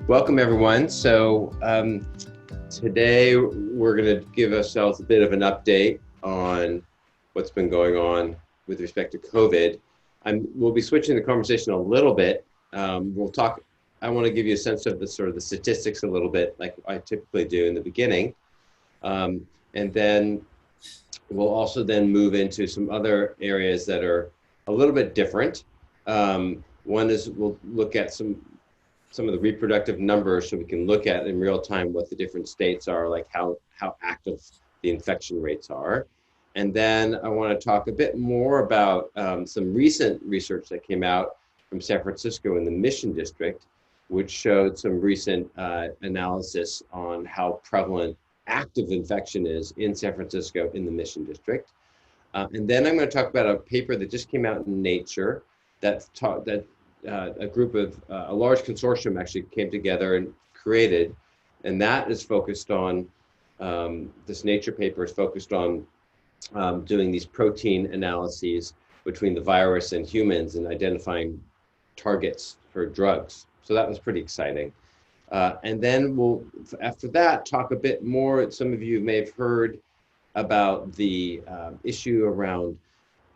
Welcome, everyone. Today we're going to give ourselves a bit of an update on what's been going on with respect to COVID. We'll be switching the conversation a little bit. I want to give you a sense of the statistics a little bit, like I typically do in the beginning. And then we'll also then move into some other areas that are a little bit different. One is we'll look at some of the reproductive numbers so we can look at in real time what the different states are, like how active the infection rates are. And then I want to talk a bit more about some recent research that came out from San Francisco in the Mission District, which showed some recent analysis on how prevalent active infection is in San Francisco in the Mission District. And then I'm going to talk about a paper that just came out in Nature a group of a large consortium actually came together and created, and that is focused on, this Nature paper is focused on doing these protein analyses between the virus and humans and identifying targets for drugs. So that was pretty exciting. And then we'll, after that, talk a bit more. Some of you may have heard about the issue around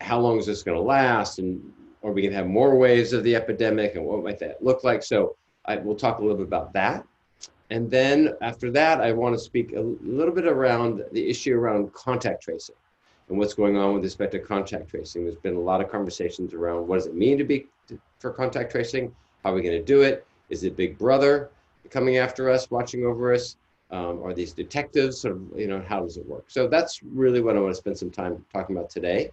how long is this going to last, and or we can have more waves of the epidemic, and what might that look like? So we'll talk a little bit about that. And then after that, I want to speak a little bit around the issue around contact tracing and what's going on with respect to contact tracing. There's been a lot of conversations around what does it mean for contact tracing? How are we going to do it? Is it Big Brother coming after us, watching over us? Are these detectives? How does it work? So that's really what I want to spend some time talking about today.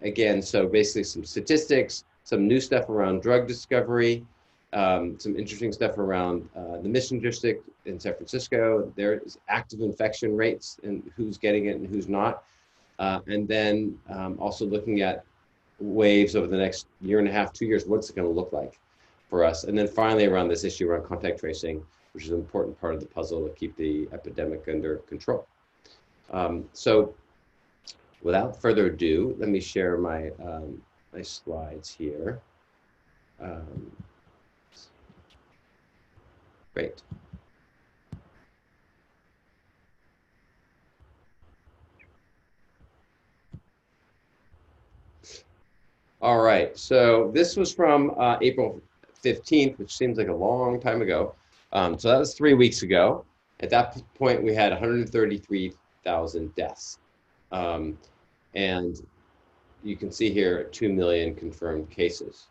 Again, so basically some statistics, some new stuff around drug discovery, some interesting stuff around the Mission District in San Francisco. There's active infection rates and who's getting it and who's not. And then also looking at waves over the next year and a half, 2 years, what's it going to look like for us? And then finally around this issue around contact tracing, which is an important part of the puzzle to keep the epidemic under control. So without further ado, let me share my my slides here. Great. All right, so this was from April 15th, which seems like a long time ago. So that was 3 weeks ago. At that point, we had 133,000 deaths. And you can see here 2 million confirmed cases.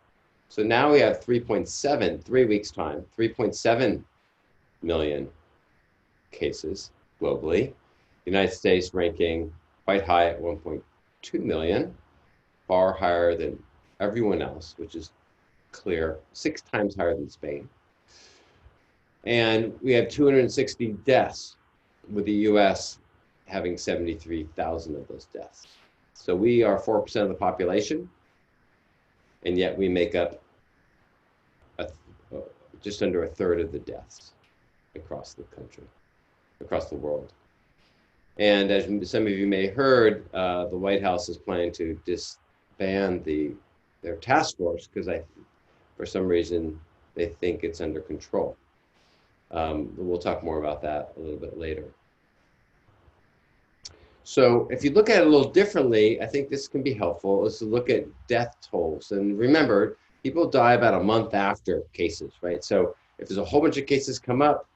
So now we have 3.7, 3 weeks time, 3.7 million cases globally. The United States ranking quite high at 1.2 million, far higher than everyone else, which is clear, 6 times higher than Spain. And we have 260 deaths, with the US having 73,000 of those deaths. So we are 4% of the population, and yet we make up just under a third of the deaths across the country, across the world. And as some of you may have heard, the White House is planning to disband their task force because for some reason, they think it's under control. We'll talk more about that a little bit later. So if you look at it a little differently, I think this can be helpful, is to look at death tolls. And remember, people die about a month after cases, right? So if there's a whole bunch of cases come up,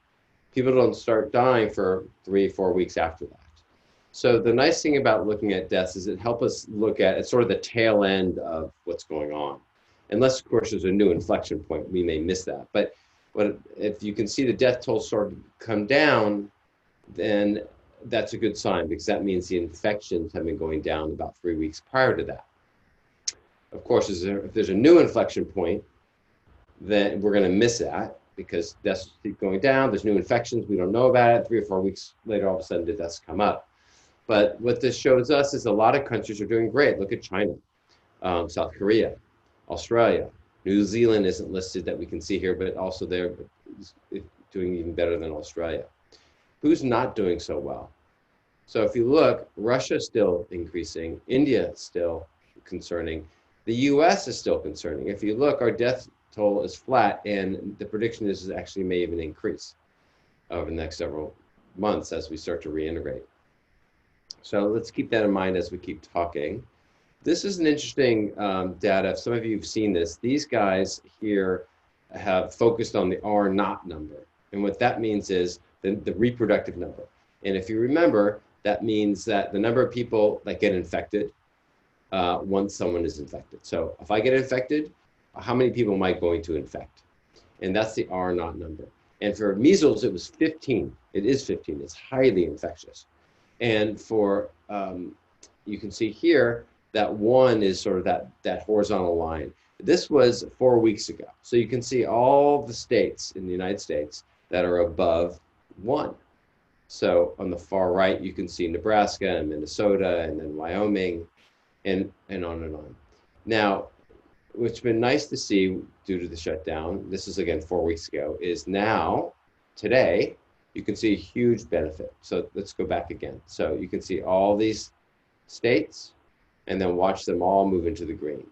people don't start dying for 3 or 4 weeks after that. So the nice thing about looking at deaths is it helps us look at sort of the tail end of what's going on. Unless, of course, there's a new inflection point, we may miss that. But if you can see the death toll sort of come down, then that's a good sign, because that means the infections have been going down about 3 weeks prior to that. Of course, if there's a new inflection point, then we're going to miss that, because deaths keep going down, there's new infections, we don't know about it, 3 or 4 weeks later, all of a sudden the deaths come up. But what this shows us is a lot of countries are doing great. Look at China, South Korea, Australia. New Zealand isn't listed that we can see here, but also they're doing even better than Australia. Who's not doing so well? So if you look, Russia is still increasing, India is still concerning, the US is still concerning. If you look, our death total is flat, and the prediction is it actually may even increase over the next several months as we start to reintegrate. So let's keep that in mind as we keep talking. This is an interesting data. Some of you have seen this. These guys here have focused on the R naught number. And what that means is the reproductive number. And if you remember, that means that the number of people that get infected once someone is infected. So if I get infected, how many people am I going to infect? And that's the R naught number. And for measles, it was 15. It is 15. It's highly infectious. And for, you can see here, that 1 is sort of that horizontal line. This was 4 weeks ago. So you can see all the states in the United States that are above 1. So on the far right, you can see Nebraska and Minnesota and then Wyoming and on and on. Now, what's been nice to see due to the shutdown, this is again 4 weeks ago, is now, today, you can see a huge benefit. So let's go back again. So you can see all these states and then watch them all move into the green.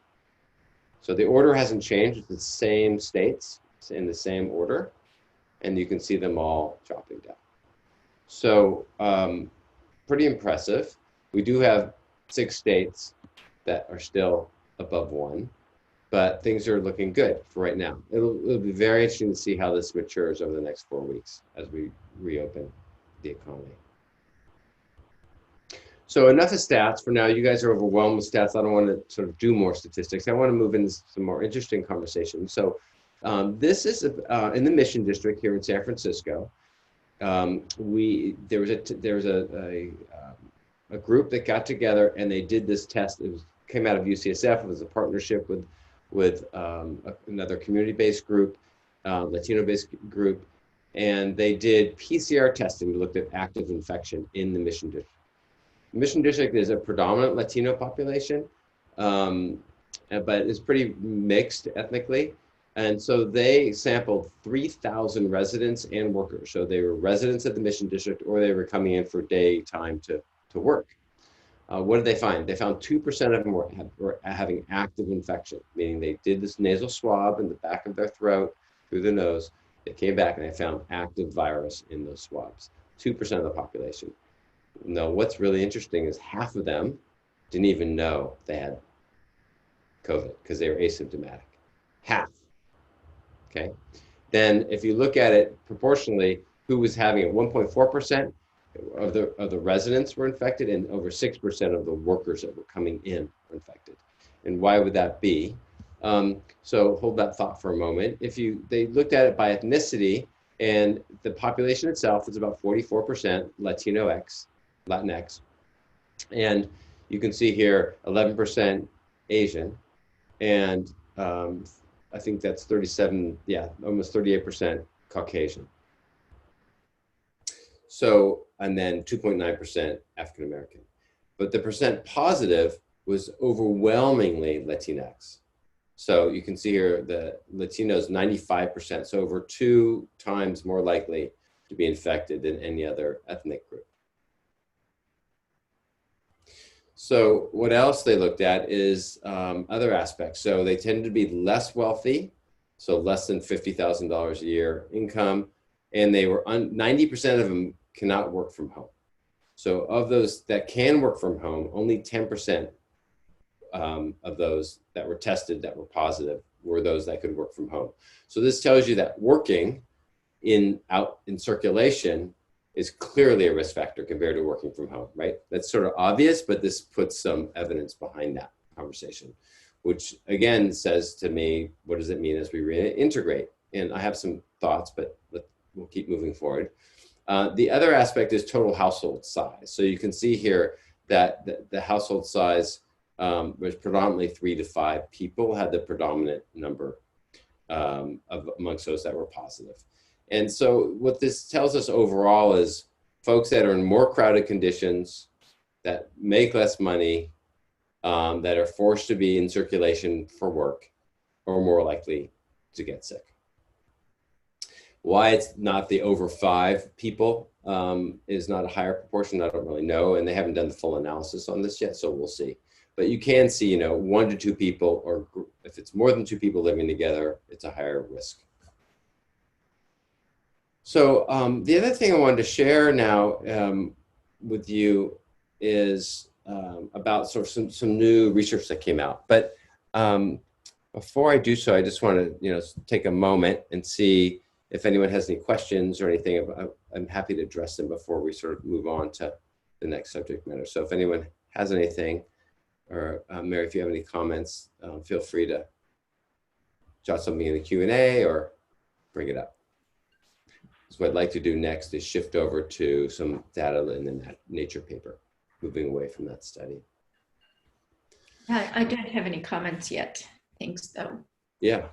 So the order hasn't changed, it's the same states, it's in the same order, and you can see them all dropping down. So pretty impressive. We do have 6 states that are still above 1, but things are looking good for right now. It'll be very interesting to see how this matures over the next 4 weeks as we reopen the economy. So enough of stats for now. You guys are overwhelmed with stats. I don't want to sort of do more statistics. I want to move into some more interesting conversations. So this is in the Mission District here in San Francisco. There was a group that got together and they did this test. It came out of UCSF. It was a partnership with another community-based group, Latino-based group, and they did PCR testing. We looked at active infection in the Mission District. The Mission District is a predominant Latino population, but it's pretty mixed ethnically. And so they sampled 3,000 residents and workers. So they were residents of the Mission District or they were coming in for daytime to work. What did they find? They found 2% of them were having active infection, meaning they did this nasal swab in the back of their throat through the nose. They came back and they found active virus in those swabs, 2% of the population. Now, what's really interesting is half of them didn't even know they had COVID because they were asymptomatic. Half. Okay. Then if you look at it proportionally, who was having it? 1.4% of the residents were infected and over 6% of the workers that were coming in were infected. And why would that be? So hold that thought for a moment. They looked at it by ethnicity, and the population itself is about 44% Latinx. And you can see here 11% Asian, and I think that's 37, yeah, almost 38% Caucasian. So, and then 2.9% African American. But the percent positive was overwhelmingly Latinx. So you can see here the Latinos, 95%, so over 2 times more likely to be infected than any other ethnic group. So what else they looked at is other aspects. So they tended to be less wealthy, so less than $50,000 a year income, and they were 90% of them cannot work from home. So of those that can work from home, only 10% of those that were tested that were positive were those that could work from home. So this tells you that working out in circulation is clearly a risk factor compared to working from home, right? That's sort of obvious, but this puts some evidence behind that conversation, which again says to me, what does it mean as we reintegrate? And I have some thoughts, but we'll keep moving forward. The other aspect is total household size. So you can see here that the household size was predominantly 3 to 5 people had the predominant number amongst those that were positive. And so what this tells us overall is folks that are in more crowded conditions, that make less money, that are forced to be in circulation for work, are more likely to get sick. Why it's not the over 5 people is not a higher proportion, I don't really know, and they haven't done the full analysis on this yet, so we'll see. but you can see, 1 to 2 people, or if it's more than 2 people living together, it's a higher risk. So the other thing I wanted to share now with you is about sort of some new research that came out. But before I do so, I just want to take a moment and see if anyone has any questions or anything. I'm happy to address them before we sort of move on to the next subject matter. So if anyone has anything, or Mary, if you have any comments, feel free to jot something in the Q&A or bring it up. So what I'd like to do next is shift over to some data in the Nature paper, moving away from that study. I don't have any comments yet. Thanks, though. Yeah.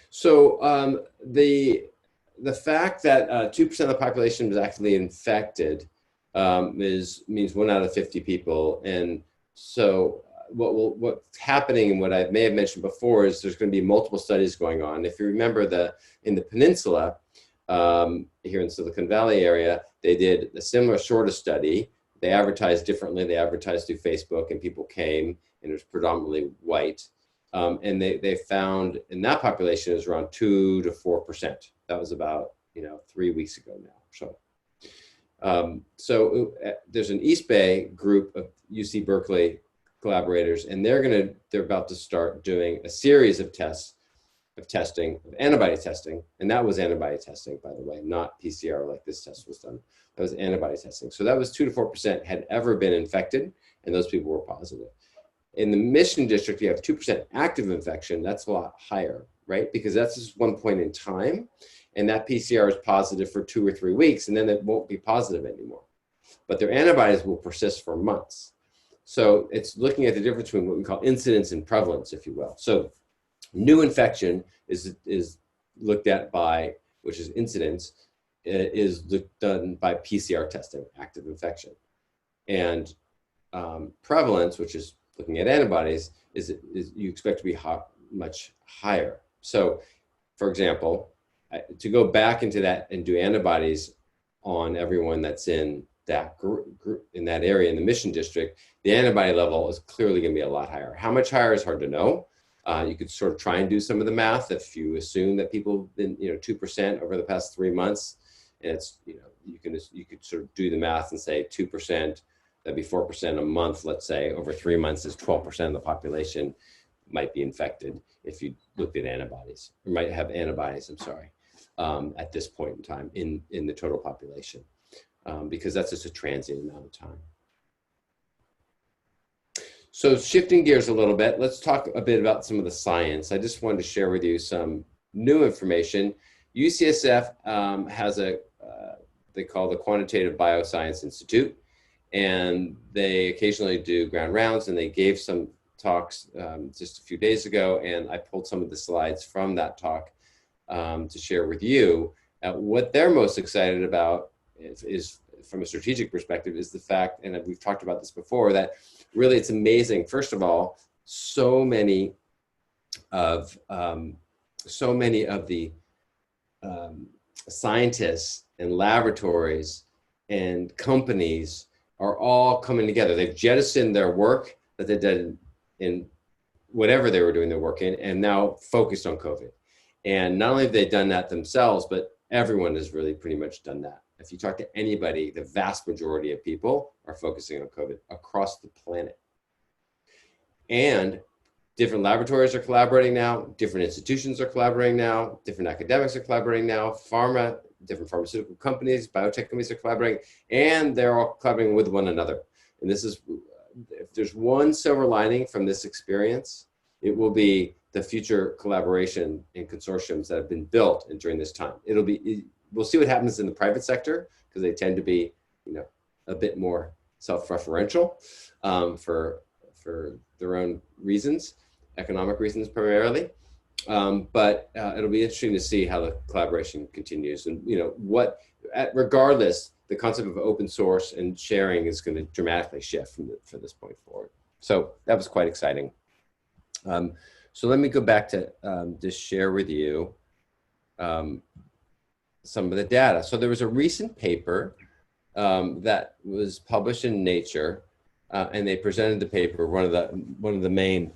So the fact that 2% of the population was actually infected means 1 out of 50 people. And so what's happening, and what I may have mentioned before, is there's going to be multiple studies going on. If you remember, in the peninsula here in Silicon Valley area, they did a similar sort of study. They advertised differently. They advertised through Facebook, and people came, and it was predominantly white. And they found in that population it was around 2 to 4%. That was about 3 weeks ago now. So there's an East Bay group of UC Berkeley collaborators, and they're about to start doing a series of antibody testing, and that was antibody testing, by the way, not PCR like this test was done. That was antibody testing. So that was 2 to 4% had ever been infected, and those people were positive. In the Mission District, you have 2% active infection. That's a lot higher, right? Because that's just one point in time, and that PCR is positive for 2 or 3 weeks, and then it won't be positive anymore. But their antibodies will persist for months. So it's looking at the difference between what we call incidence and prevalence, if you will. So new infection is looked at by, which is incidence, is done by PCR testing, active infection. And prevalence, which is looking at antibodies, is you expect to be much higher. So, for example, to go back into that and do antibodies on everyone that's in that group in that area in the Mission District, the antibody level is clearly going to be a lot higher. How much higher is hard to know. You could sort of try and do some of the math if you assume that people have been 2% over the past 3 months, and it's you could sort of do the math and say 2%. That'd be 4% a month, let's say, over 3 months is 12% of the population might be infected if you looked at antibodies, or might have antibodies, I'm sorry, at this point in time in the total population, because that's just a transient amount of time. So shifting gears a little bit, let's talk a bit about some of the science. I just wanted to share with you some new information. UCSF has they call the Quantitative Bioscience Institute, and they occasionally do ground rounds, and they gave some talks just a few days ago, and I pulled some of the slides from that talk to share with you. What they're most excited about is from a strategic perspective, is the fact, and we've talked about this before, that really it's amazing. First of all, so many of the scientists and laboratories and companies are all coming together. They've jettisoned their work that they did in whatever they were doing their work in, and now focused on COVID. And not only have they done that themselves, but everyone has really pretty much done that. If you talk to anybody, the vast majority of people are focusing on COVID across the planet. And different laboratories are collaborating now, different institutions are collaborating now, different academics are collaborating now, different pharmaceutical companies, biotech companies are collaborating, and they're all collaborating with one another. And this is, if there's one silver lining from this experience, it will be the future collaboration and consortiums that have been built during this time. We'll see what happens in the private sector, because they tend to be, a bit more self-referential for their own reasons, economic reasons primarily. But it'll be interesting to see how the collaboration continues, and regardless, the concept of open source and sharing is going to dramatically shift from this point forward. So that was quite exciting. So let me go back to just share with you some of the data. So there was a recent paper that was published in Nature and they presented the paper. One of the main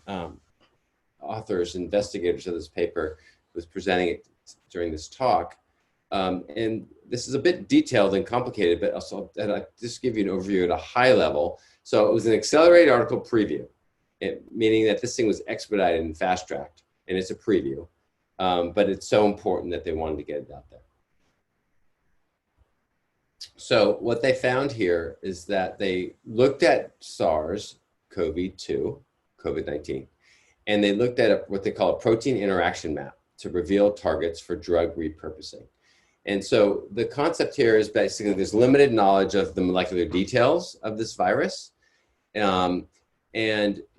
authors, investigators of this paper, was presenting it during this talk. And this is a bit detailed and complicated, but also I'll just give you an overview at a high level. So it was an accelerated article preview, meaning that this thing was expedited and fast-tracked, and it's a preview. But it's so important that they wanted to get it out there. So what they found here is that they looked at SARS-CoV-2, COVID-19, and they looked at what they call a protein interaction map to reveal targets for drug repurposing. And so the concept here is basically there's limited knowledge of the molecular details of this virus. And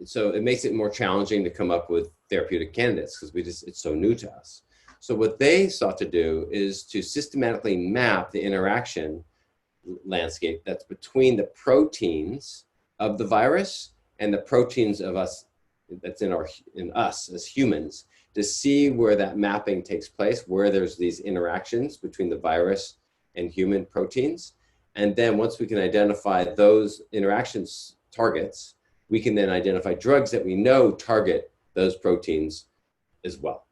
so it makes it more challenging to come up with therapeutic candidates because it's so new to us. So what they sought to do is to systematically map the interaction landscape that's between the proteins of the virus and the proteins of us that's in us as humans, to see where that mapping takes place, where there's these interactions between the virus and human proteins. And then once we can identify those interactions targets, we can then identify drugs that we know target those proteins as well.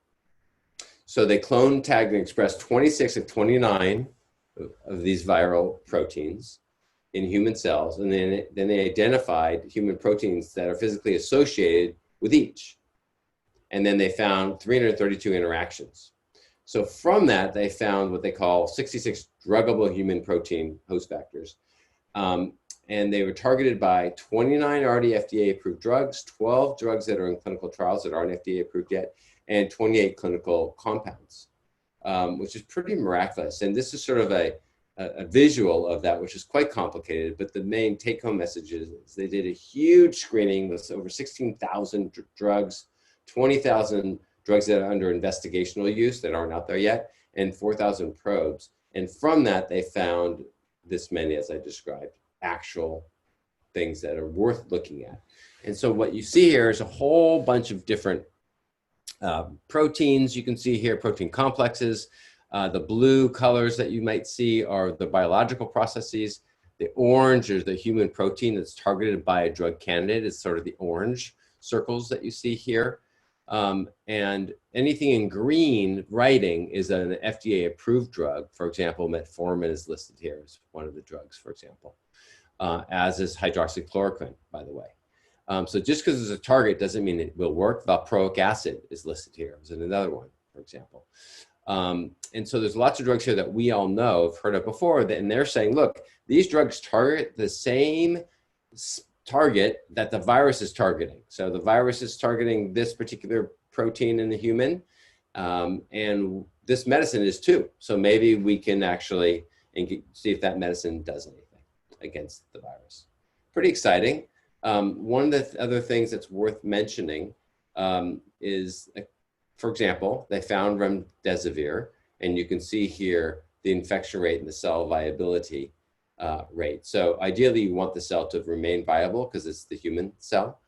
So they cloned, tagged, and expressed 26 of 29 of these viral proteins in human cells. And then they identified human proteins that are physically associated with each. And then they found 332 interactions. So from that, they found what they call 66 druggable human protein host factors. And they were targeted by 29 already FDA-approved drugs, 12 drugs that are in clinical trials that aren't FDA-approved yet, and 28 clinical compounds, which is pretty miraculous. And this is sort of a visual of that, which is quite complicated, but the main take-home message is they did a huge screening with over 16,000 drugs, 20,000 drugs that are under investigational use that aren't out there yet, and 4,000 probes. And from that, they found this many, as I described, actual things that are worth looking at. And so what you see here is a whole bunch of different proteins. You can see here protein complexes. The blue colors that you might see are the biological processes. The orange is the human protein that's targeted by a drug candidate. It's sort of the orange circles that you see here. And anything in green writing is an FDA-approved drug. For example, metformin is listed here as one of the drugs, for example, as is hydroxychloroquine, by the way. So just because it's a target doesn't mean it will work. Valproic acid is listed here as another one, for example. And so there's lots of drugs here that we all know, have heard of before, and they're saying, look, these drugs target the same target that the virus is targeting. So the virus is targeting this particular protein in the human, and this medicine is too. So maybe we can actually see if that medicine does anything against the virus. Pretty exciting. One of the other things that's worth mentioning is, for example, they found remdesivir, and you can see here the infection rate and the cell viability rate. So ideally, you want the cell to remain viable because it's the human cell,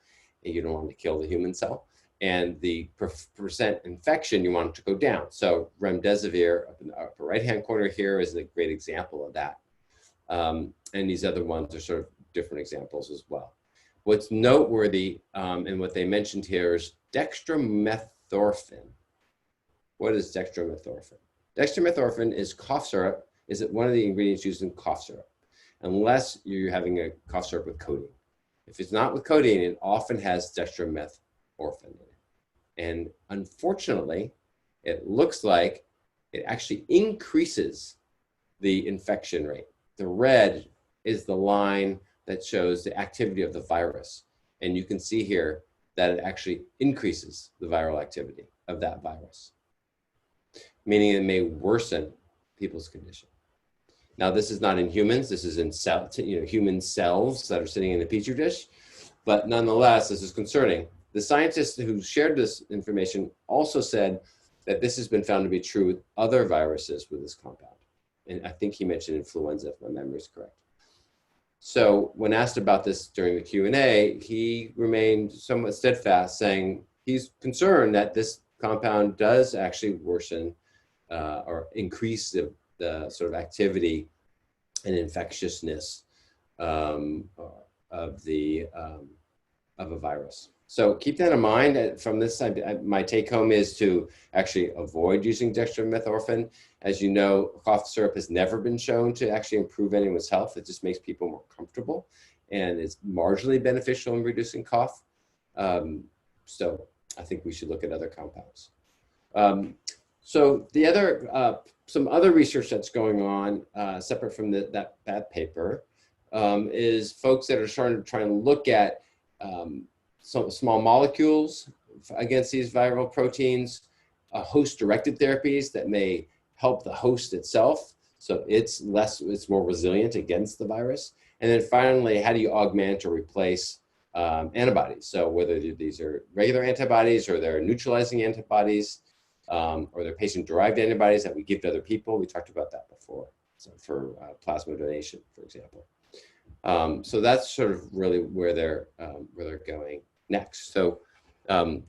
and you don't want to kill the human cell. And the percent infection, you want it to go down. So remdesivir up in the upper right-hand corner here is a great example of that. And these other ones are sort of different examples as well. What's noteworthy, and what they mentioned here, is dextromethorphan. What is dextromethorphan? Dextromethorphan is cough syrup, is one of the ingredients used in cough syrup, unless you're having a cough syrup with codeine. If it's not with codeine, it often has dextromethorphan in it. And unfortunately, it looks like it actually increases the infection rate. The red is the line that shows the activity of the virus. And you can see here that it actually increases the viral activity of that virus, meaning it may worsen people's condition. Now, this is not in humans. This is in human cells that are sitting in a petri dish. But nonetheless, this is concerning. The scientists who shared this information also said that this has been found to be true with other viruses with this compound. And I think he mentioned influenza, if my memory is correct. So when asked about this during the Q&A, he remained somewhat steadfast, saying he's concerned that this compound does actually worsen or increase the sort of activity and infectiousness of a virus. So keep that in mind. From this side, my take home is to actually avoid using dextromethorphan. As you know, cough syrup has never been shown to actually improve anyone's health. It just makes people more comfortable, and it's marginally beneficial in reducing cough. So I think we should look at other compounds. So the other, some other research that's going on, separate from that paper, is folks that are trying to look at some small molecules against these viral proteins, host-directed therapies that may help the host itself, so it's more resilient against the virus. And then finally, how do you augment or replace antibodies? So whether these are regular antibodies or they're neutralizing antibodies, or they're patient-derived antibodies that we give to other people. We talked about that before, so for plasma donation, for example. So that's sort of really where they're going next. So, Mary,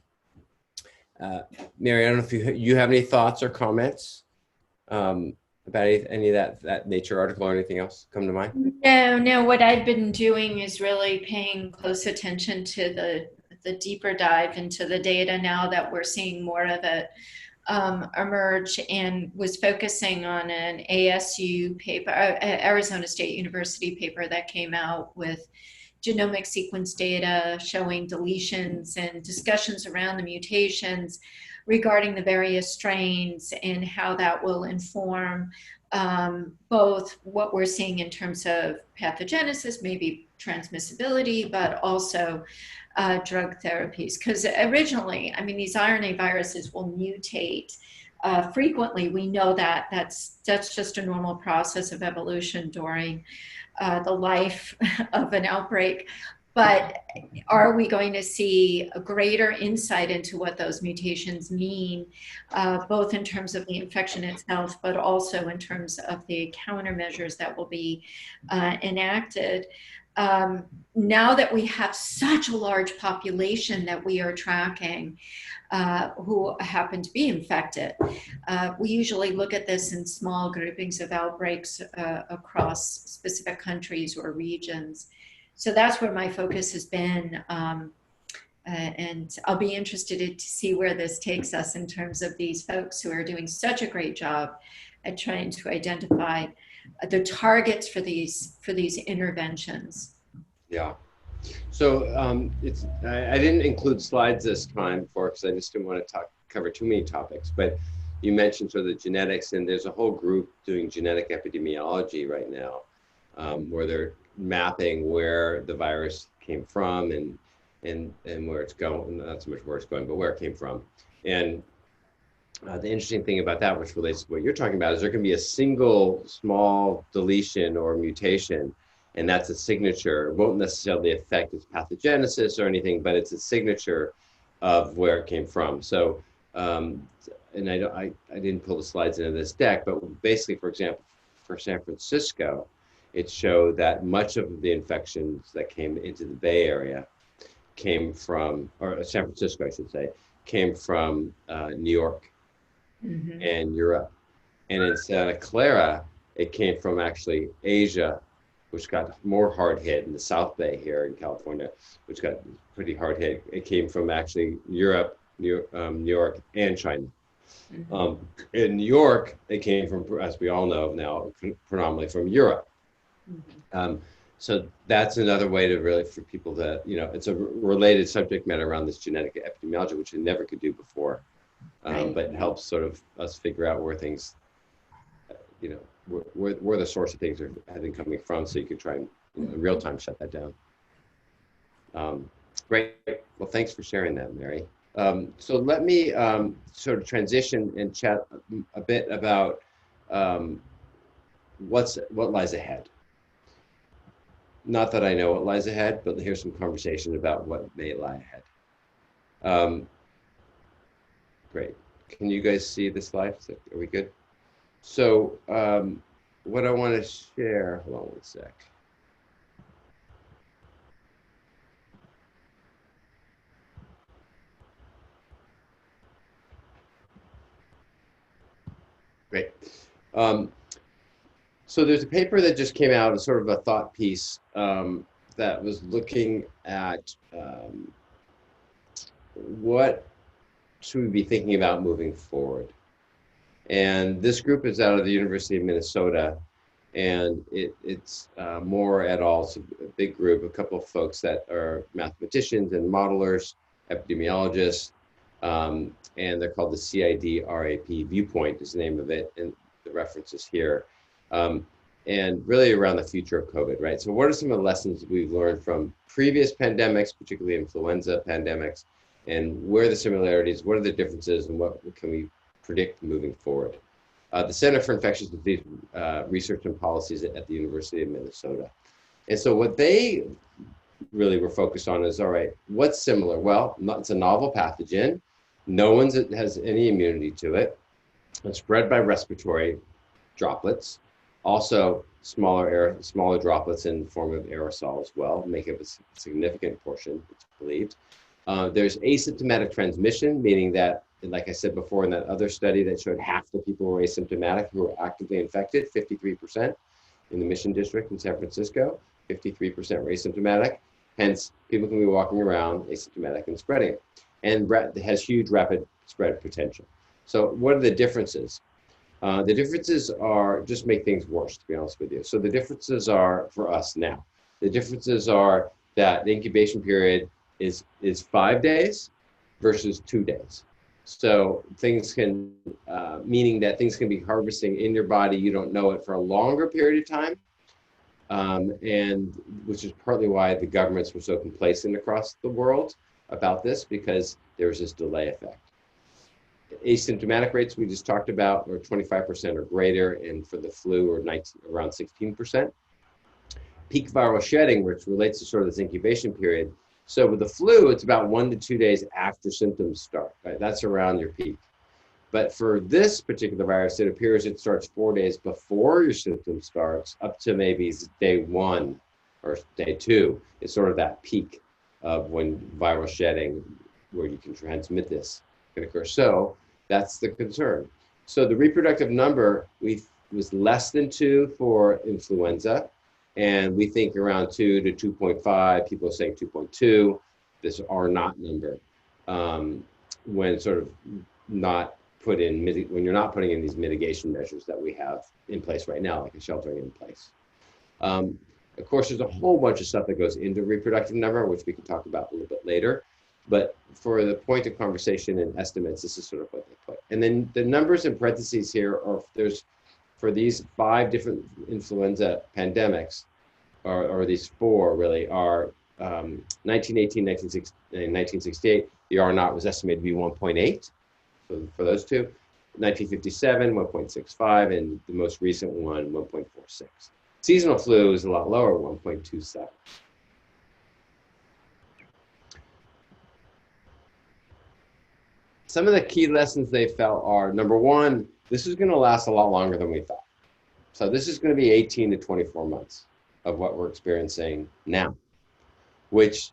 I don't know if you have any thoughts or comments about any of that Nature article or anything else come to mind? No. What I've been doing is really paying close attention to the deeper dive into the data now that we're seeing more of it emerge, and was focusing on an ASU paper, Arizona State University paper that came out with genomic sequence data showing deletions and discussions around the mutations regarding the various strains and how that will inform both what we're seeing in terms of pathogenesis, maybe transmissibility, but also drug therapies. Because originally, I mean, these RNA viruses will mutate frequently. We know that that's just a normal process of evolution during the life of an outbreak. But are we going to see a greater insight into what those mutations mean, both in terms of the infection itself, but also in terms of the countermeasures that will be enacted? Now that we have such a large population that we are tracking who happen to be infected, we usually look at this in small groupings of outbreaks across specific countries or regions. So that's where my focus has been. And I'll be interested to see where this takes us in terms of these folks who are doing such a great job at trying to identify the targets for these interventions. Yeah. So I didn't include slides this time because I just didn't want to cover too many topics, but you mentioned sort of the genetics, and there's a whole group doing genetic epidemiology right now, where they're mapping where the virus came from and where it's going, not so much where it's going, but where it came from. And the interesting thing about that, which relates to what you're talking about, is there can be a single small deletion or mutation, and that's a signature. It won't necessarily affect its pathogenesis or anything, but it's a signature of where it came from. So, and I didn't pull the slides into this deck, but basically, for example, for San Francisco, it showed that much of the infections that came into the Bay Area came from, or San Francisco, I should say, came from New York and Europe. And in Santa Clara, it came from actually Asia, which got more hard hit, in the South Bay here in California, which got pretty hard hit. It came from actually Europe, New York, and China. In New York, it came from, as we all know now, predominantly from Europe. So that's another way to really, for people to, it's a related subject matter around this genetic epidemiology, which we never could do before, but it helps sort of us figure out where things, where the source of things have been coming from, so you can try and in real time shut that down. Great. Well, thanks for sharing that, Mary. So let me sort of transition and chat a bit about what lies ahead. Not that I know what lies ahead, but here's some conversation about what may lie ahead. Great. Can you guys see the slides? Are we good? So what I want to share, hold on one sec. Great. So there's a paper that just came out, sort of a thought piece that was looking at what should we be thinking about moving forward. And this group is out of the University of Minnesota, and it's Moore et al. It's a big group, a couple of folks that are mathematicians and modelers, epidemiologists, and they're called the CIDRAP Viewpoint is the name of it, and the references here. And really around the future of COVID, right? So what are some of the lessons we've learned from previous pandemics, particularly influenza pandemics, and where are the similarities, what are the differences, and what can we predict moving forward? The Center for Infectious Disease Research and Policies at the University of Minnesota. And so what they really were focused on is, all right, what's similar? Well, it's a novel pathogen. No one has any immunity to it. It's spread by respiratory droplets. Also, smaller droplets in the form of aerosol as well, make up a significant portion, it's believed. There's asymptomatic transmission, meaning that, like I said before in that other study that showed half the people were asymptomatic who were actively infected, 53% in the Mission District in San Francisco, 53% were asymptomatic. Hence, people can be walking around asymptomatic and spreading it. And it has huge rapid spread potential. So what are the differences? The differences are just make things worse, to be honest with you. So the differences are for us now. The differences are that the incubation period is 5 days versus 2 days. So things can, meaning that things can be harvesting in your body, you don't know it for a longer period of time. And which is partly why the governments were so complacent across the world about this, because there was this delay effect. Asymptomatic rates we just talked about are 25% or greater, and for the flu are around 16%. Peak viral shedding, which relates to sort of this incubation period. So with the flu, it's about 1 to 2 days after symptoms start, right? That's around your peak. But for this particular virus, it appears it starts 4 days before your symptoms starts, up to maybe day 1 or day 2. It's sort of that peak of when viral shedding, where you can transmit this, can occur. So that's the concern. So the reproductive number was less than 2 for influenza, and we think around 2 to 2.5. People are saying 2.2. This R naught number, when sort of not put in when you're not putting in these mitigation measures that we have in place right now, like a sheltering in place. Of course, there's a whole bunch of stuff that goes into reproductive number, which we can talk about a little bit later. But for the point of conversation and estimates, this is sort of what they put. And then the numbers in parentheses here are, for these 5 different influenza pandemics, or these 4 really, are 1918, 1968, the R naught was estimated to be 1.8 for those 2. 1957, 1.65, and the most recent one, 1.46. Seasonal flu is a lot lower, 1.27. Some of the key lessons they felt are, number 1, this is going to last a lot longer than we thought. So this is going to be 18 to 24 months of what we're experiencing now, which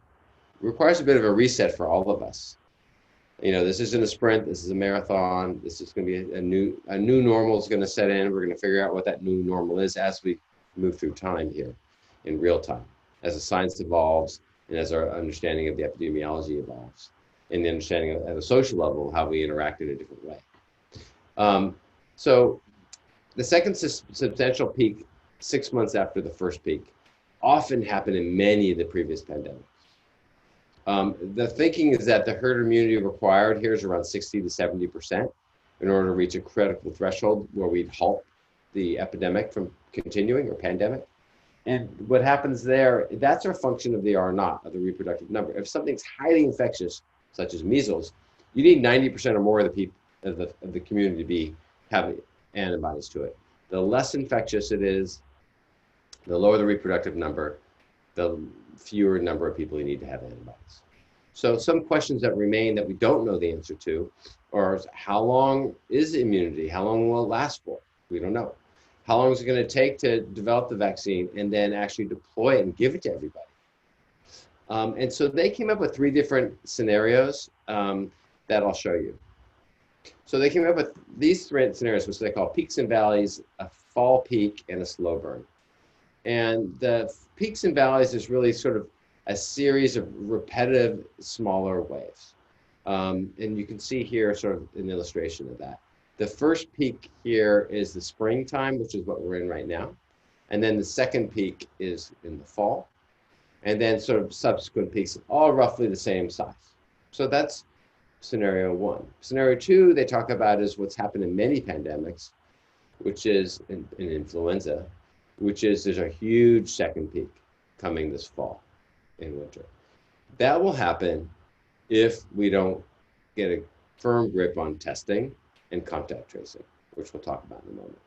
requires a bit of a reset for all of us. You know, this isn't a sprint, this is a marathon. This is going to be a new normal is going to set in. We're going to figure out what that new normal is as we move through time here in real time, as the science evolves and as our understanding of the epidemiology evolves, and the understanding at a social level how we interact in a different way. So the second substantial peak, 6 months after the first peak, often happened in many of the previous pandemics. The thinking is that the herd immunity required here is around 60 to 70% in order to reach a critical threshold where we'd halt the epidemic from continuing, or pandemic. And what happens there, that's a function of the R naught, of the reproductive number. If something's highly infectious, such as measles, you need 90% or more of the people of the community to have antibodies to it. The less infectious it is, the lower the reproductive number, the fewer number of people you need to have antibodies. So some questions that remain that we don't know the answer to are, how long is immunity? How long will it last for? We don't know. How long is it going to take to develop the vaccine and then actually deploy it and give it to everybody? And so they came up with 3 different scenarios that I'll show you. So they came up with these 3 scenarios, which they call peaks and valleys, a fall peak, and a slow burn. And the peaks and valleys is really sort of a series of repetitive smaller waves. And you can see here sort of an illustration of that. The first peak here is the springtime, which is what we're in right now. And then the second peak is in the fall. And then sort of subsequent peaks, all roughly the same size. So that's scenario one. Scenario two, they talk about is what's happened in many pandemics, which is in influenza, which is there's a huge second peak coming this fall in winter. That will happen if we don't get a firm grip on testing and contact tracing, which we'll talk about in a moment.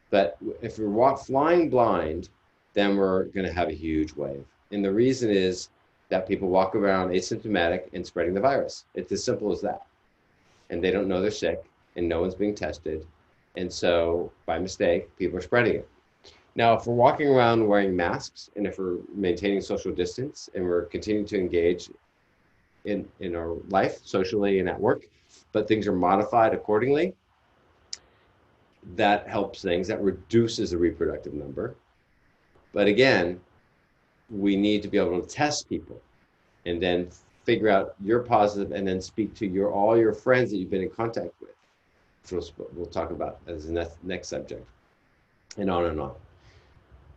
But if we're flying blind, then we're going to have a huge wave. And the reason is that people walk around asymptomatic and spreading the virus. It's as simple as that. And they don't know they're sick, and no one's being tested. And so by mistake, people are spreading it. Now, if we're walking around wearing masks, and if we're maintaining social distance, and we're continuing to engage in our life, socially and at work, but things are modified accordingly, that helps things, that reduces the reproductive number. But again, we need to be able to test people and then figure out you're positive and then speak to all your friends that you've been in contact with, which we'll talk about as the next subject, and on and on.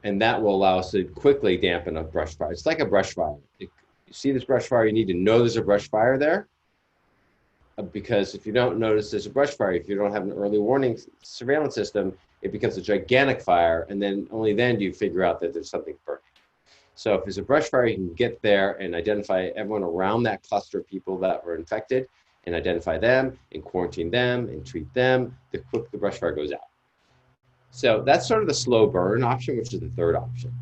And that will allow us to quickly dampen a brush fire. It's like a brush fire. You see this brush fire, you need to know there's a brush fire there, because if you don't notice there's a brush fire, if you don't have an early warning surveillance system, it becomes a gigantic fire, and then only then do you figure out that there's something burning. So if there's a brush fire, you can get there and identify everyone around that cluster of people that were infected and identify them and quarantine them and treat them. The quick the brush fire goes out. So that's sort of the slow burn option, which is the third option.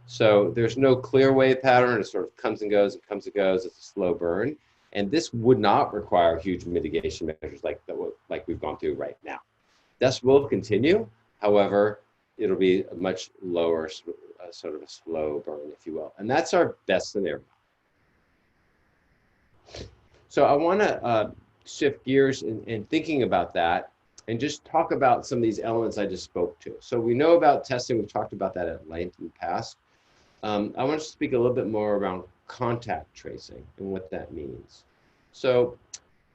So there's no clear wave pattern. It sort of comes and goes and comes and goes. It's a slow burn. And this would not require huge mitigation measures like we've gone through right now. This will continue. However, it'll be a much lower, sort of a slow burn, if you will. And that's our best scenario. So I want to shift gears in thinking about that and just talk about some of these elements I just spoke to. So we know about testing. We've talked about that at length in the past. I want to speak a little bit more around contact tracing and what that means. So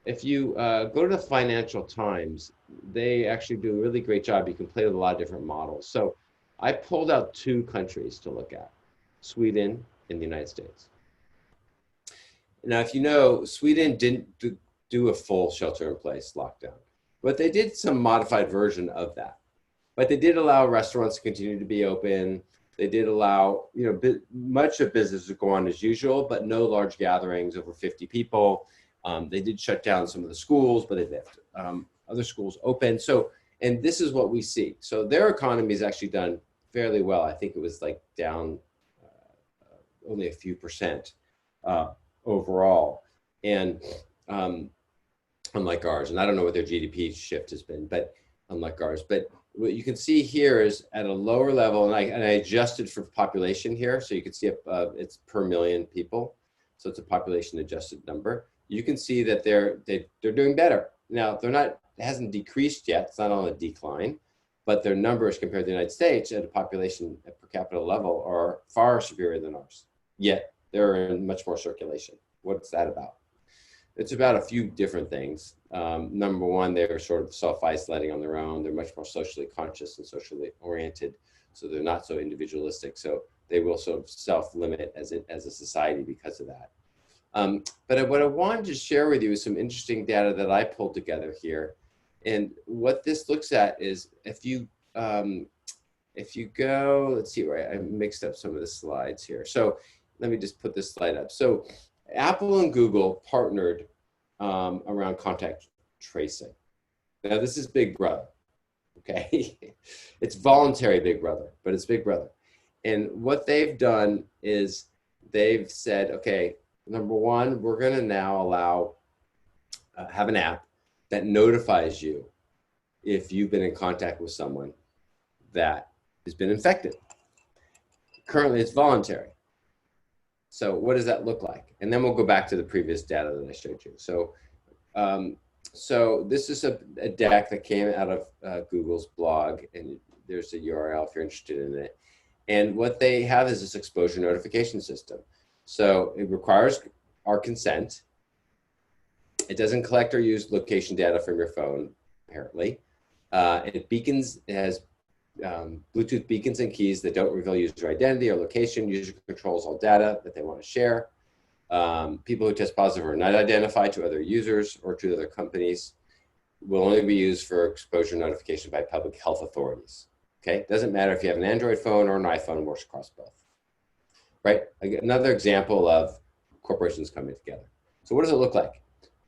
if you go to the Financial Times, they actually do a really great job. You can play with a lot of different models. So I pulled out two countries to look at, Sweden and the United States. Now, if you know, Sweden didn't do a full shelter-in-place lockdown, but they did some modified version of that. But they did allow restaurants to continue to be open. They did allow, much of business to go on as usual, but no large gatherings over 50 people. They did shut down some of the schools, but they left other schools open. So, and this is what we see. So their economy has actually done fairly well. I think it was like down only a few percent overall. And unlike ours, and I don't know what their GDP shift has been, but unlike ours, but what you can see here is at a lower level, and I adjusted for population here, so you can see it's per million people, so it's a population adjusted number. You can see that they're doing better. Now it hasn't decreased yet; it's not on a decline, but their numbers compared to the United States at a population at per capita level are far superior than ours. Yet they're in much more circulation. What's that about? It's about a few different things. Number one, they're sort of self-isolating on their own. They're much more socially conscious and socially oriented, so they're not so individualistic. So they will sort of self-limit as a society because of that. But what I wanted to share with you is some interesting data that I pulled together here. And what this looks at is if you go, let's see, right, I mixed up some of the slides here. So let me just put this slide up. So Apple and Google partnered around contact tracing. Now this is Big Brother, okay? It's voluntary Big Brother, but it's Big Brother. And what they've done is they've said, okay, number one, we're gonna now allow, have an app that notifies you if you've been in contact with someone that has been infected. Currently it's voluntary. So what does that look like? And then we'll go back to the previous data that I showed you. So, so this is a deck that came out of Google's blog, and there's a URL if you're interested in it. And what they have is this exposure notification system. So it requires our consent. It doesn't collect or use location data from your phone, apparently. It has Bluetooth beacons and keys that don't reveal user identity or location. User controls all data that they want to share. People who test positive are not identified to other users or to other companies. Will only be used for exposure notification by public health authorities. Okay, doesn't matter if you have an Android phone or an iPhone, works across both. Right, another example of corporations coming together. So what does it look like?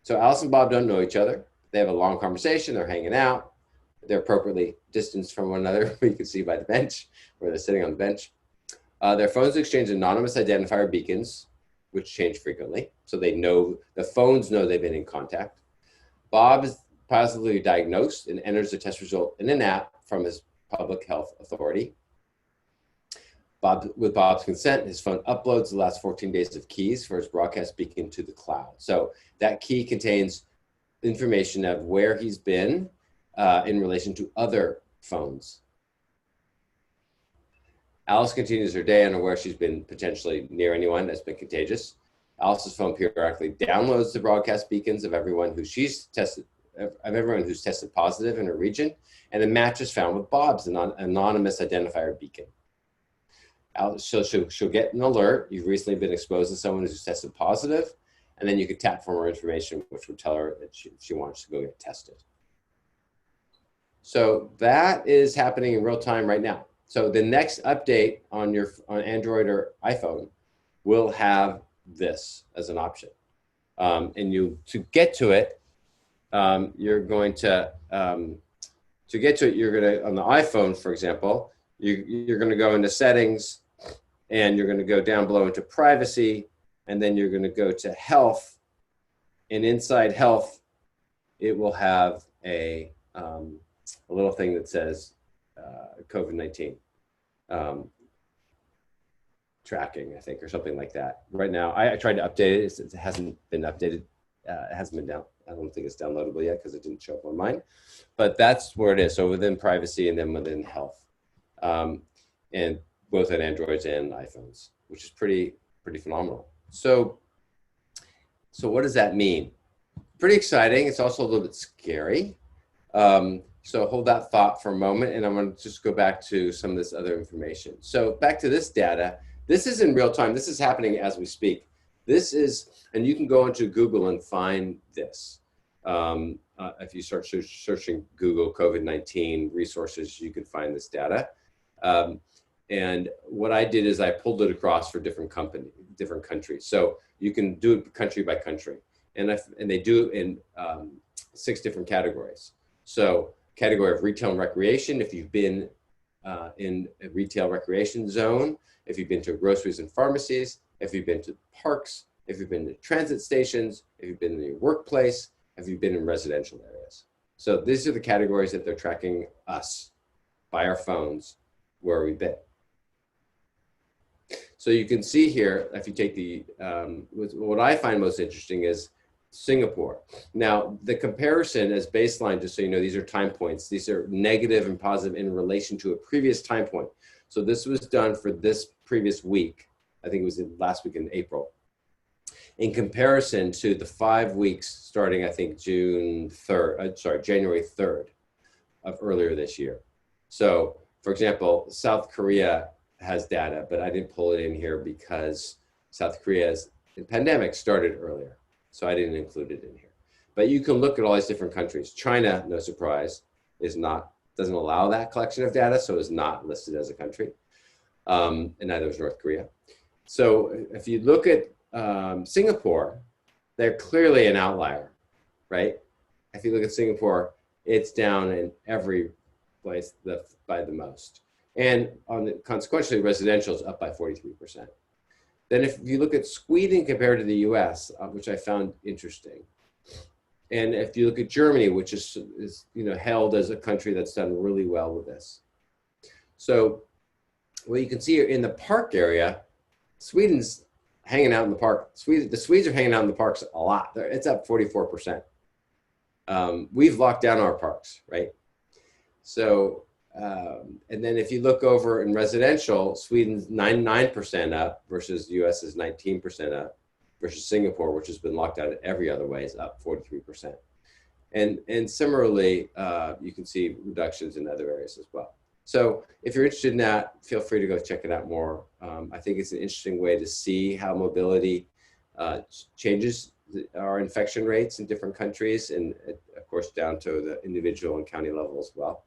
So Alice and Bob don't know each other. They have a long conversation, they're hanging out. They're appropriately distanced from one another. You can see by the bench, where they're sitting on the bench. Their phones exchange anonymous identifier beacons, which change frequently. So they know, the phones know they've been in contact. Bob is positively diagnosed and enters the test result in an app from his public health authority. With Bob's consent, his phone uploads the last 14 days of keys for his broadcast beacon to the cloud. So that key contains information of where he's been in relation to other phones. Alice continues her day unaware she's been potentially near anyone that's been contagious. Alice's phone periodically downloads the broadcast beacons of everyone who she's tested, everyone who's tested positive in her region, and a match is found with Bob's anonymous identifier beacon. She'll get an alert. You've recently been exposed to someone who's tested positive, and then you could tap for more information, which would tell her that she wants to go get tested. So that is happening in real time right now. So the next update on Android or iPhone will have this as an option. And to get to it, you're going to on the iPhone, for example, you're going to go into settings, and you're going to go down below into privacy, and then you're going to go to health, and inside health, it will have a little thing that says COVID-19 tracking, I think, or something like that. Right now, I tried to update it. It hasn't been updated. It hasn't been down. I don't think it's downloadable yet because it didn't show up on mine. But that's where it is. So within privacy and then within health, and both on Androids and iPhones, which is pretty phenomenal. So what does that mean? Pretty exciting. It's also a little bit scary. So hold that thought for a moment, and I'm going to just go back to some of this other information. So back to this data. This is in real time. This is happening as we speak. This is, and you can go into Google and find this. If you start searching Google COVID-19 resources, you can find this data. And what I did is I pulled it across for different countries. So you can do it country by country. And they do it in 6 different categories. So category of retail and recreation, if you've been in a retail recreation zone, if you've been to groceries and pharmacies, if you've been to parks, if you've been to transit stations, if you've been in your workplace, if you've been in residential areas. So these are the categories that they're tracking us by our phones where we've been. So you can see here, if you take the, what I find most interesting is Singapore. Now, the comparison as baseline, just so you know, these are time points. These are negative and positive in relation to a previous time point. So this was done for this previous week. I think it was last week in April. In comparison to the 5 weeks starting, I think, January 3rd of earlier this year. So, for example, South Korea has data, but I didn't pull it in here because South Korea's pandemic started earlier. So I didn't include it in here. But you can look at all these different countries. China, no surprise, doesn't allow that collection of data, so is not listed as a country. And neither is North Korea. So if you look at Singapore, they're clearly an outlier, right? If you look at Singapore, it's down in every place by the most. And consequentially, residential is up by 43%. Then if you look at Sweden compared to the US, which I found interesting, and if you look at Germany, which is held as a country that's done really well with this. So what you can see here in the park area, Sweden's hanging out in the park. The Swedes are hanging out in the parks a lot. It's up 44%. We've locked down our parks, right? So And then if you look over in residential, Sweden's 99% up versus US is 19% up, versus Singapore, which has been locked out in every other way, is up 43%. And similarly, you can see reductions in other areas as well. So if you're interested in that, feel free to go check it out more. I think it's an interesting way to see how mobility changes our infection rates in different countries, and of course down to the individual and county level as well.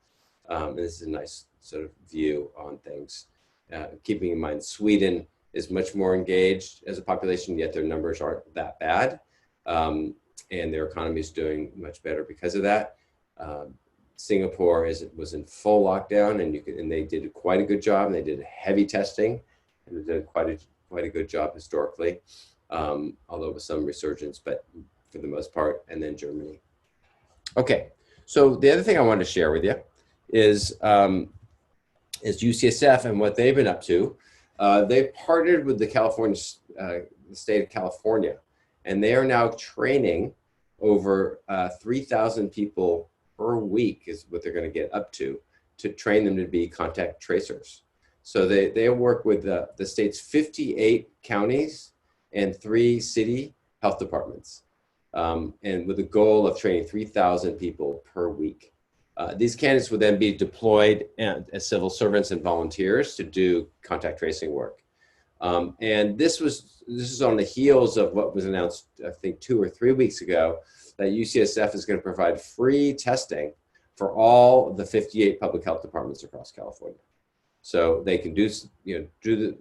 And this is a nice sort of view on things. Keeping in mind, Sweden is much more engaged as a population, yet their numbers aren't that bad. And their economy is doing much better because of that. Singapore was in full lockdown, and they did quite a good job. And they did heavy testing, and they did quite a good job historically, although with some resurgence, but for the most part. And then Germany. Okay, so the other thing I wanted to share with you is UCSF and what they've been up to. They've partnered with the state of California, and they are now training over 3,000 people per week is what they're going to get up to train them to be contact tracers. So they work with the state's 58 counties and 3 city health departments, and with the goal of training 3,000 people per week. These candidates would then be deployed as civil servants and volunteers to do contact tracing work. And this is on the heels of what was announced, I think 2 or 3 weeks ago, that UCSF is going to provide free testing for all of the 58 public health departments across California. So they can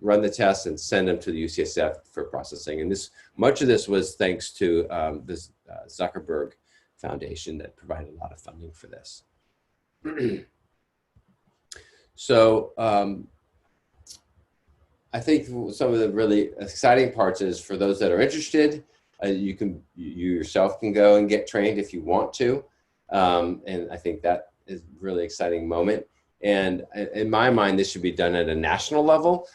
run the tests and send them to the UCSF for processing. And much of this was thanks to this Zuckerberg Foundation that provided a lot of funding for this. So I think some of the really exciting parts is for those that are interested, you yourself can go and get trained if you want to. And I think that is a really exciting moment. And in my mind, this should be done at a national level.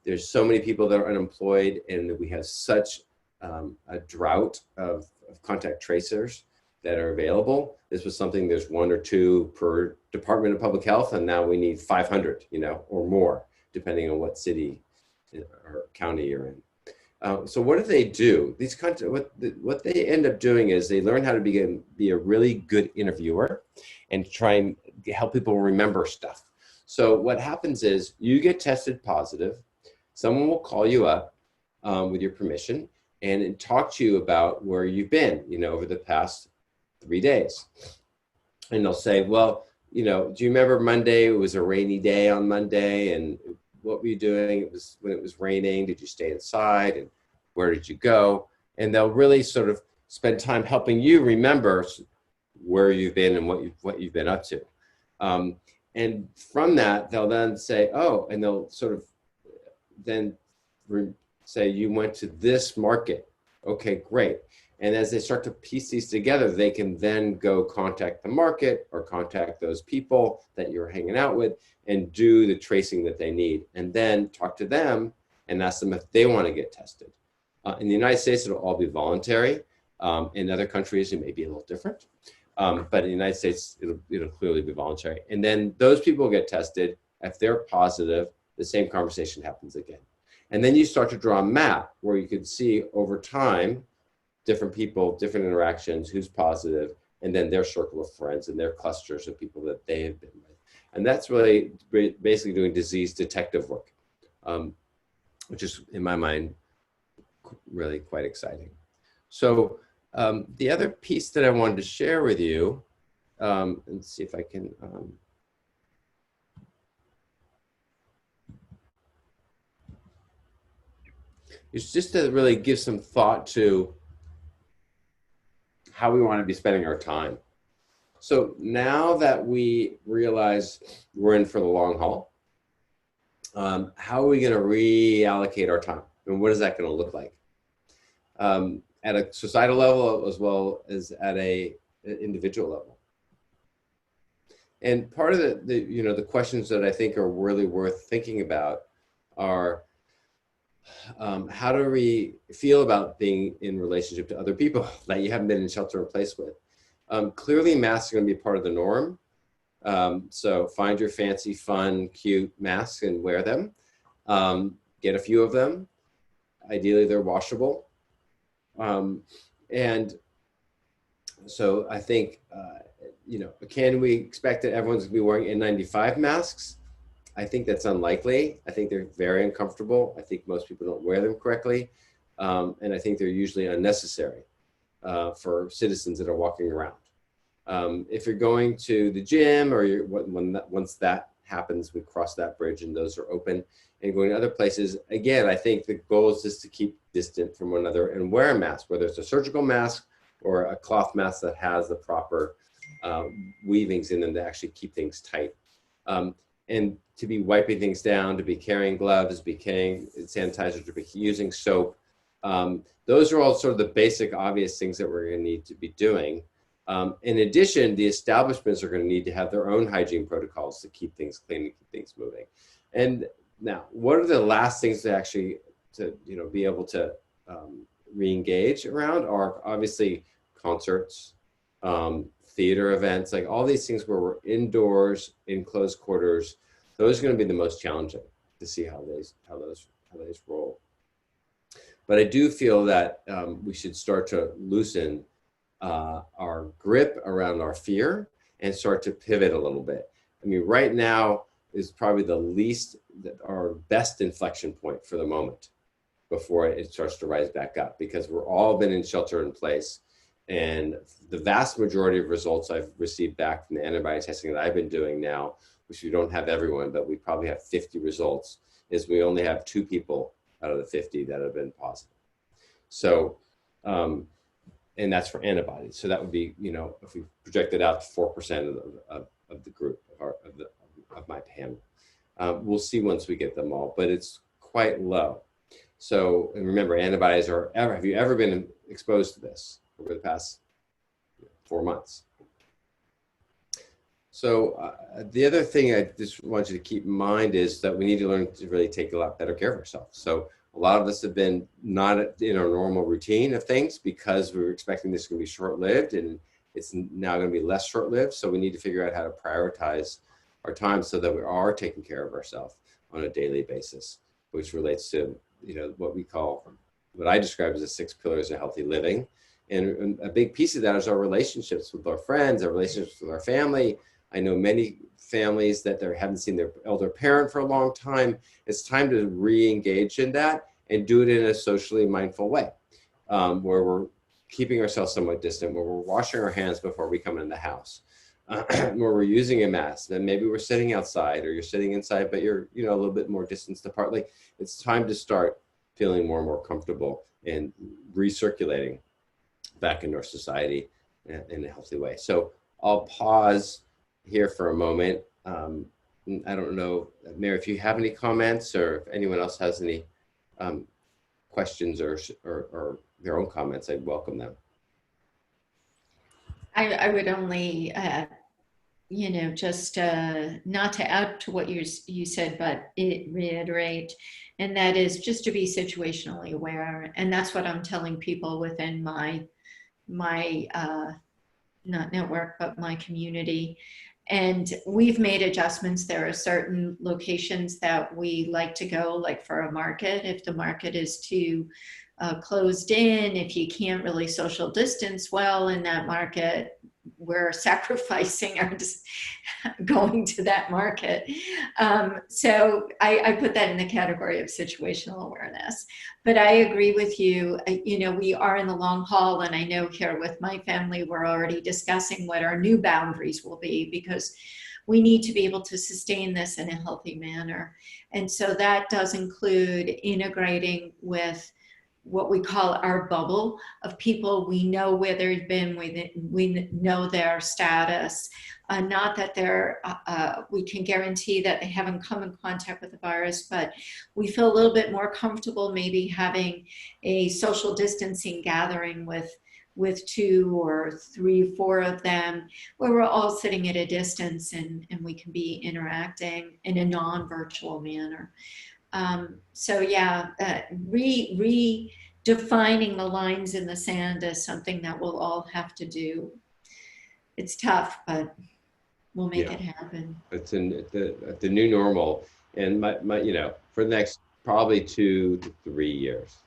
There's so many people that are unemployed, and we have such a drought of contact tracers that are available. This was something, there's 1 or 2 per Department of Public Health, and now we need 500, or more, depending on what city or county you're in. So what do they do? What they end up doing is they learn how to be a really good interviewer and try and help people remember stuff. So what happens is you get tested positive, someone will call you up with your permission and talk to you about where you've been, over the past 3 days. And they'll say, well, do you remember Monday? It was a rainy day on Monday, and what were you doing? It was when it was raining. Did you stay inside? And where did you go? And they'll really sort of spend time helping you remember where you've been and what you've been up to. And from that, they'll then say, oh, and they'll sort of then say, you went to this market. Okay, great. And as they start to piece these together, they can then go contact the market or contact those people that you're hanging out with and do the tracing that they need, and then talk to them and ask them if they want to get tested. In the United States, it'll all be voluntary. In other countries, it may be a little different. But in the United States, it'll clearly be voluntary. And then those people get tested. If they're positive, the same conversation happens again. And then you start to draw a map where you can see over time, different people, different interactions, who's positive, and then their circle of friends and their clusters of people that they have been with. And that's really basically doing disease detective work, which is, in my mind, really quite exciting. So the other piece that I wanted to share with you, and see if I can, is just to really give some thought to how we want to be spending our time. So now that we realize we're in for the long haul, how are we going to reallocate our time? And what is that going to look like? At a societal level as well as at an individual level. And part of the questions that I think are really worth thinking about are, how do we feel about being in relationship to other people that you haven't been in shelter in place with? Clearly, masks are going to be part of the norm. So find your fancy, fun, cute masks and wear them. Get a few of them. Ideally, they're washable. And so I think, can we expect that everyone's going to be wearing N95 masks? I think that's unlikely. I think they're very uncomfortable. I think most people don't wear them correctly. And I think they're usually unnecessary for citizens that are walking around. If you're going to the gym or once that happens, we cross that bridge and those are open, and going to other places, again, I think the goal is just to keep distant from one another and wear a mask, whether it's a surgical mask or a cloth mask that has the proper weavings in them to actually keep things tight. And to be wiping things down, to be carrying gloves, be carrying sanitizer, to be using soap. Those are all sort of the basic, obvious things that we're going to need to be doing. In addition, the establishments are going to need to have their own hygiene protocols to keep things clean and keep things moving. And now, what are the last things to actually be able to re-engage around are obviously concerts, theater events, like all these things where we're indoors in closed quarters. Those are going to be the most challenging to see how those roll. But I do feel that we should start to loosen our grip around our fear and start to pivot a little bit. I mean, right now is probably the least, our best inflection point for the moment before it starts to rise back up, because we're all been in shelter in place. And the vast majority of results I've received back from the antibody testing that I've been doing now, which we don't have everyone, but we probably have 50 results, is we only have 2 people out of the 50 that have been positive. So, and that's for antibodies. So that would be, if we project it out to 4% of the group of my panel. We'll see once we get them all, but it's quite low. So, and remember, antibodies have you ever been exposed to this over the past 4 months? So the other thing I just want you to keep in mind is that we need to learn to really take a lot better care of ourselves. So a lot of us have been not in our normal routine of things because we were expecting this to be short-lived, and it's now going to be less short-lived. So we need to figure out how to prioritize our time so that we are taking care of ourselves on a daily basis, which relates to, what I describe as the 6 pillars of healthy living. And a big piece of that is our relationships with our friends, our relationships with our family. I know many families that they haven't seen their elder parent for a long time. It's time to re-engage in that and do it in a socially mindful way, where we're keeping ourselves somewhat distant, where we're washing our hands before we come in the house, where we're using a mask. Then maybe we're sitting outside, or you're sitting inside, but you're a little bit more distanced apart. Like, it's time to start feeling more and more comfortable and recirculating back into our society in a healthy way. So I'll pause here for a moment. I don't know, Mary, if you have any comments, or if anyone else has any questions or their own comments, I'd welcome them. I would only, just not to add to what you said, but reiterate, and that is just to be situationally aware. And that's what I'm telling people within my not network, but my community. And we've made adjustments. There are certain locations that we like to go, like for a market. If the market is too closed in, if you can't really social distance well in that market, we're sacrificing our going to that market. So I put that in the category of situational awareness. But I agree with you. We are in the long haul, and I know here with my family, we're already discussing what our new boundaries will be, because we need to be able to sustain this in a healthy manner. And so that does include integrating with what we call our bubble of people we know where they've been, we know their status, not that we can guarantee that they haven't come in contact with the virus, but we feel a little bit more comfortable maybe having a social distancing gathering with 2 or 3, 4 of them, where we're all sitting at a distance and we can be interacting in a non-virtual manner. So yeah, redefining the lines in the sand is something that we'll all have to do. It's tough, but we'll make it happen. It's in the new normal, and my for the next probably 2 to 3 years.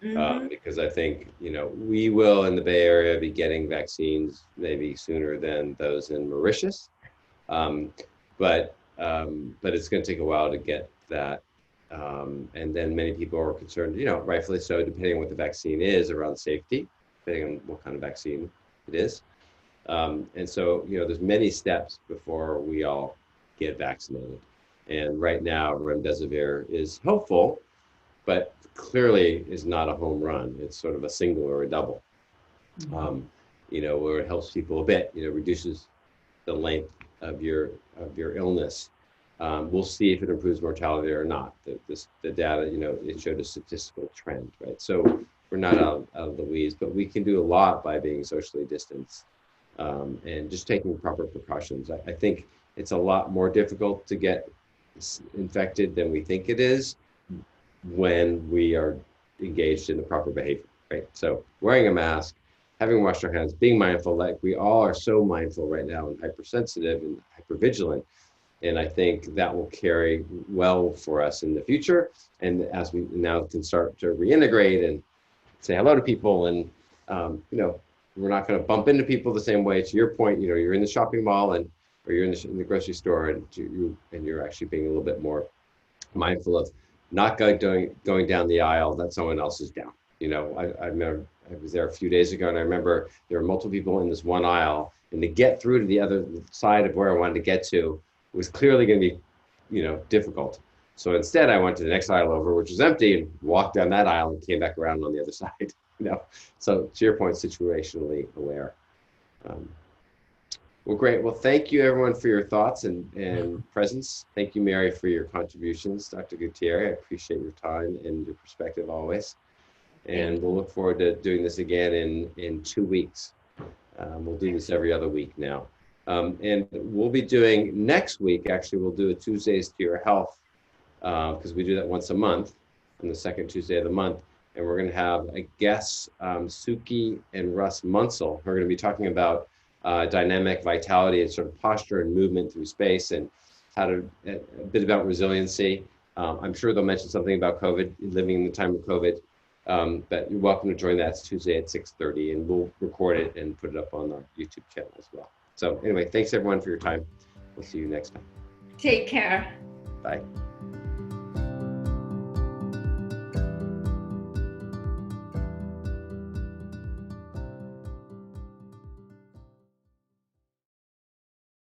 Because I think, we will in the Bay Area be getting vaccines maybe sooner than those in Mauritius. But it's going to take a while to get that. And then many people are concerned, rightfully so, depending on what the vaccine is, around safety, depending on what kind of vaccine it is. And so, there's many steps before we all get vaccinated. And right now, remdesivir is hopeful, but clearly is not a home run. It's sort of a single or a double, where it helps people a bit, reduces the length of your illness. We'll see if it improves mortality or not. The data, it showed a statistical trend, right? So we're not out of the weeds, but we can do a lot by being socially distanced and just taking proper precautions. I think it's a lot more difficult to get infected than we think it is when we are engaged in the proper behavior, right? So wearing a mask, having washed our hands, being mindful, like we all are so mindful right now and hypersensitive and hypervigilant. And I think that will carry well for us in the future. And as we now can start to reintegrate and say hello to people, and we're not going to bump into people the same way. To your point, you're in the shopping mall or you're in the grocery store, and you're actually being a little bit more mindful of not going down the aisle that someone else is down. I remember I was there a few days ago, and I remember there were multiple people in this one aisle, and to get through to the other side of where I wanted to get to was clearly going to be, difficult. So instead, I went to the next aisle over, which was empty, and walked down that aisle and came back around on the other side. So to your point, situationally aware. Well, great. Well, thank you everyone for your thoughts and presence. Thank you, Mary, for your contributions. Dr. Gutierrez, I appreciate your time and your perspective always. And we'll look forward to doing this again in 2 weeks. We'll do this every other week now. And we'll be doing next week, actually, we'll do a Tuesdays to Your Health, because we do that once a month on the second Tuesday of the month. And we're going to have a guest, Suki and Russ Munsell, who are going to be talking about dynamic vitality and sort of posture and movement through space, and how to, a bit about resiliency. I'm sure they'll mention something about COVID, living in the time of COVID. But you're welcome to join that. It's Tuesday at 6:30, and we'll record it and put it up on our YouTube channel as well. So anyway, thanks everyone for your time. We'll see you next time. Take care. Bye.